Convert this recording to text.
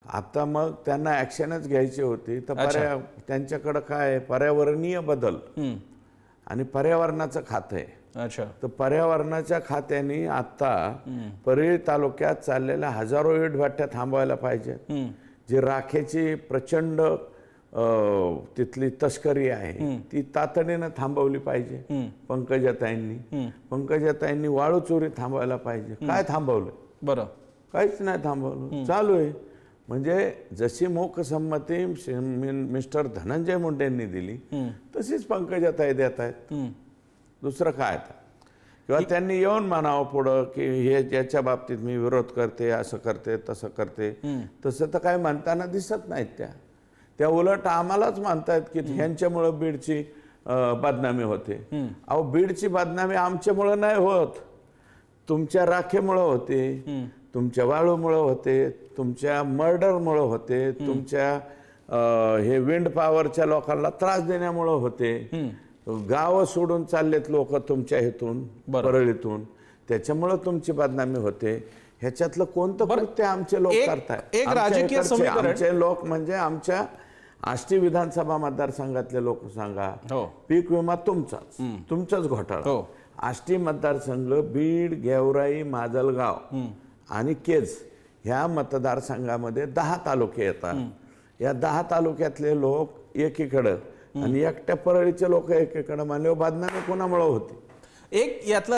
आता मग त्यांना ॲक्शनच घ्यायची होती तर त्यांच्याकडे काय पर्यावरणीय बदल आणि पर्यावरणाचं खातं आहे. अच्छा. तर पर्यावरणाच्या खात्याने आता परळी तालुक्यात चाललेल्या हजारो विटभट्ट्या थांबवायला पाहिजेत. जी राखेची प्रचंड तिथली तस्करी आहे ती तातडीनं थांबवली पाहिजे. पंकजाताईंनी वाळू चोरी थांबवायला पाहिजे. काय थांबवलं? बरं, काहीच नाही थांबवलं, चालू आहे. म्हणजे जशी मूकसंमती मिस्टर धनंजय मुंडेंनी दिली तशीच पंकजाताई देत आहेत. दुसरं काय? किंवा त्यांनी येऊन म्हणावं पुढं की हे ज्याच्या बाबतीत मी विरोध करते, असं करते, तसं करते. तसं तर काय म्हणताना दिसत नाहीत त्या उलट आम्हालाच म्हणतायत की ह्यांच्यामुळं बीडची बदनामी होते. अहो, बीडची बदनामी आमच्यामुळं नाही होत, तुमच्या राखेमुळं होते, तुमच्या वाळूमुळं होते, तुमच्या मर्डरमुळं होते, तुमच्या हे विंड पॉवरच्या लोकांना त्रास देण्यामुळं होते. गावं सोडून चाललेत लोक तुमच्या हेतून, परळीतून, त्याच्यामुळं तुमची बदनामी होते. ह्याच्यातलं कोणतं कृत्य आमचे लोक करतायत? एक राजकीय समीकरण, आमचे लोक म्हणजे आमच्या आष्टी विधानसभा मतदारसंघातले लोक सांगा. पीक विमा तुमचाच घोटाळा. आष्टी मतदारसंघ बीड, गेवराई, माजलगाव आणि केज ह्या मतदारसंघामध्ये 10 तालुके येतात. या 10 तालुक्यातले लोक एकीकडं आणि एकट्या परळीचे लोक एकीकडं, म्हणल्यावर बदनामी कोणामुळे होती? एक यातला